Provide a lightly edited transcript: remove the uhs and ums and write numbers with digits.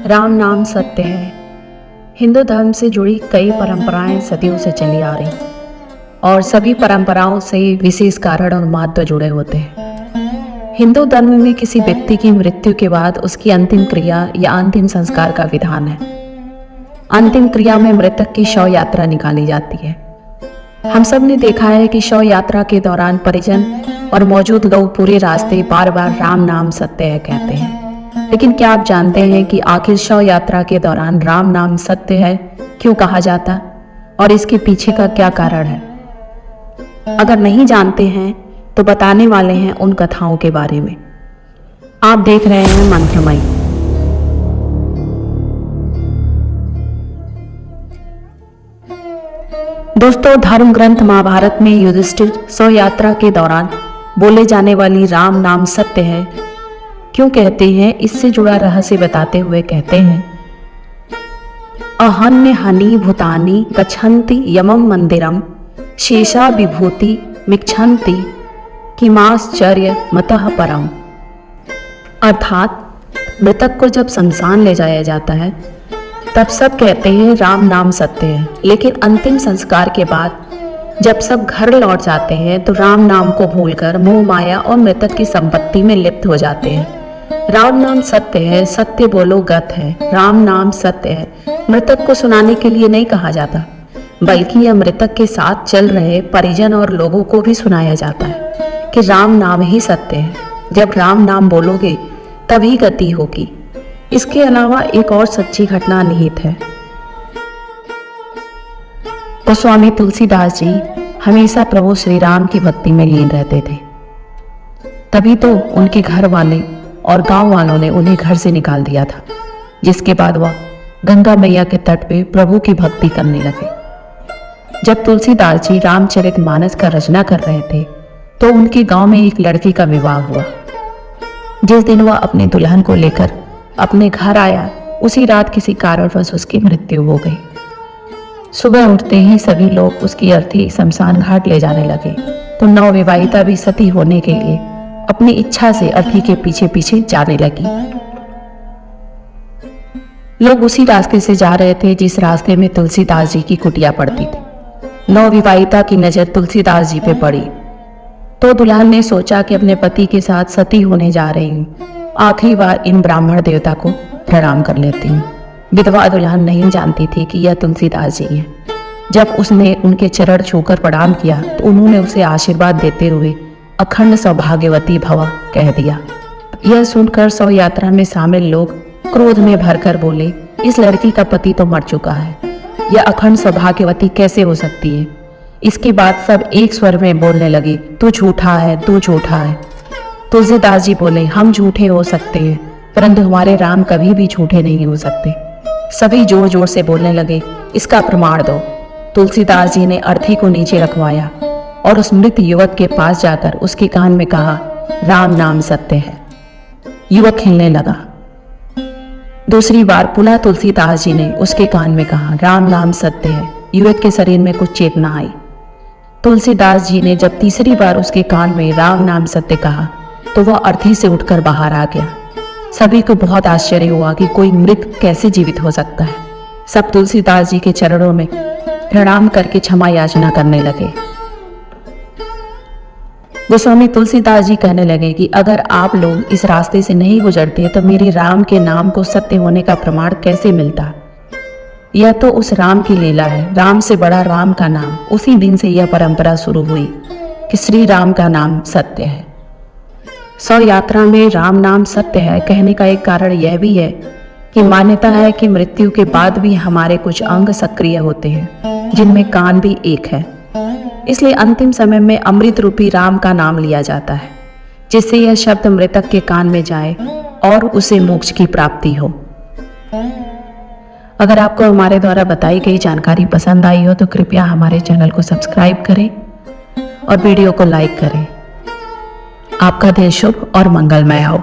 राम नाम सत्य है। हिंदू धर्म से जुड़ी कई परंपराएं सदियों से चली आ रही और सभी परंपराओं से विशेष कारण और महत्व जुड़े होते हैं। हिंदू धर्म में किसी व्यक्ति की मृत्यु के बाद उसकी अंतिम क्रिया या अंतिम संस्कार का विधान है। अंतिम क्रिया में मृतक की शव यात्रा निकाली जाती है। हम सब ने देखा है कि शव यात्रा के दौरान परिजन और मौजूद लोग पूरे रास्ते बार बार राम नाम सत्य है कहते हैं। लेकिन क्या आप जानते हैं कि आखिर शव यात्रा के दौरान राम नाम सत्य है क्यों कहा जाता और इसके पीछे का क्या कारण है? अगर नहीं जानते हैं तो बताने वाले हैं उन कथाओं के बारे में। आप देख रहे हैं मंत्रमयी। दोस्तों, धर्म ग्रंथ महाभारत में युधिष्ठिर शव यात्रा के दौरान बोले जाने वाली राम नाम सत्य है क्यों कहते हैं, इससे जुड़ा रहस्य बताते हुए कहते हैं, अहन्य हनि भूतानि गच्छन्ति यमम मंदिरम शेषा विभूति मिक्षन्ति किमाश्चर्य मतः परम। अर्थात मृतक को जब शमशान ले जाया जाता है तब सब कहते हैं राम नाम सत्य है, लेकिन अंतिम संस्कार के बाद जब सब घर लौट जाते हैं तो राम नाम को भूलकर मोह माया और मृतक की संपत्ति में लिप्त हो जाते हैं। राम नाम सत्य है, सत्य बोलो गत है। राम नाम सत्य है मृतक को सुनाने के लिए नहीं कहा जाता, बल्कि यह मृतक के साथ चल रहे परिजन और लोगों को भी सुनाया जाता है कि राम नाम ही सत्य है। जब राम नाम बोलोगे तभी गति होगी। इसके अलावा एक और सच्ची घटना निहित है। गोस्वामी तुलसीदास जी हमेशा प्रभु श्री राम की भक्ति में लीन रहते थे। तभी तो उनके घर वाले और गांव वालों ने उन्हें घर से निकाल दिया था, जिसके बाद वह गंगा मैया के तट पे प्रभु की भक्ति करने लगे। जब तुलसीदास जी रामचरितमानस का रचना कर रहे थे तो उनके गांव में एक लड़की का विवाह हुआ। जिस दिन वह अपने दुल्हन को लेकर अपने घर आया, उसी रात किसी कारणवश उसकी मृत्यु हो गई। सुबह उठते ही सभी लोग उसकी अर्थी शमशान घाट ले जाने लगे तो नवविवाहिता भी सती होने के लिए अपनी इच्छा से अर्थी के पीछे पीछे जाने लगी। लोग उसी रास्ते से जा रहे थे जिस रास्ते में तुलसीदास जी की कुटिया पड़ती थी। नवविवाहिता की नजर तुलसीदास जी पे पड़ी तो दुल्हन ने सोचा कि अपने पति के साथ सती होने जा रही हूँ, आखिरी बार इन ब्राह्मण देवता को प्रणाम कर लेती हूँ। विधवा दुल्हन नहीं जानती थी कि यह तुलसीदास जी हैं। जब उसने उनके चरण छूकर प्रणाम किया तो उन्होंने उसे आशीर्वाद देते हुए अखंड सौभाग्यवती भव कह दिया। यह सुनकर शव यात्रा में शामिल लोग क्रोध में भरकर बोले, इस लड़की का पति तो मर चुका है, यह अखंड सौभाग्यवती कैसे हो सकती है? इसके बाद सब एक स्वर में बोलने लगे, तू झूठा है, तू झूठा है। तुलसीदास जी बोले, हम झूठे हो सकते हैं परंतु हमारे राम कभी भी झूठे नहीं हो सकते। सभी जोर जोर से बोलने लगे, इसका प्रमाण दो। तुलसीदास जी ने अर्थी को नीचे रखवाया और उस मृत युवक के पास जाकर उसके कान में कहा, राम नाम सत्य है। युवक हिलने लगा। दूसरी बार पुनः तुलसीदास जी ने उसके कान में कहा, राम नाम सत्य है। युवक के शरीर में कुछ चेतना आई। तुलसीदास जी ने जब तीसरी बार उसके कान में राम नाम सत्य कहा तो वह अर्थी से उठकर बाहर आ गया। सभी को बहुत आश्चर्य हुआ कि कोई मृत कैसे जीवित हो सकता है। सब तुलसीदास जी के चरणों में प्रणाम करके क्षमा याचना करने लगे। गोस्वामी तुलसीदास जी कहने लगे कि अगर आप लोग इस रास्ते से नहीं गुजरते तो मेरे राम के नाम को सत्य होने का प्रमाण कैसे मिलता? यह तो उस राम की लीला है, राम से बड़ा राम का नाम। उसी दिन से यह परंपरा शुरू हुई कि श्री राम का नाम सत्य है। शव यात्रा में राम नाम सत्य है कहने का एक कारण यह भी है कि मान्यता है कि मृत्यु के बाद भी हमारे कुछ अंग सक्रिय होते हैं, जिनमें कान भी एक है। इसलिए अंतिम समय में अमृत रूपी राम का नाम लिया जाता है, जिससे यह शब्द मृतक के कान में जाए और उसे मोक्ष की प्राप्ति हो। अगर आपको हमारे द्वारा बताई गई जानकारी पसंद आई हो तो कृपया हमारे चैनल को सब्सक्राइब करें और वीडियो को लाइक करें। आपका दिन शुभ और मंगलमय हो।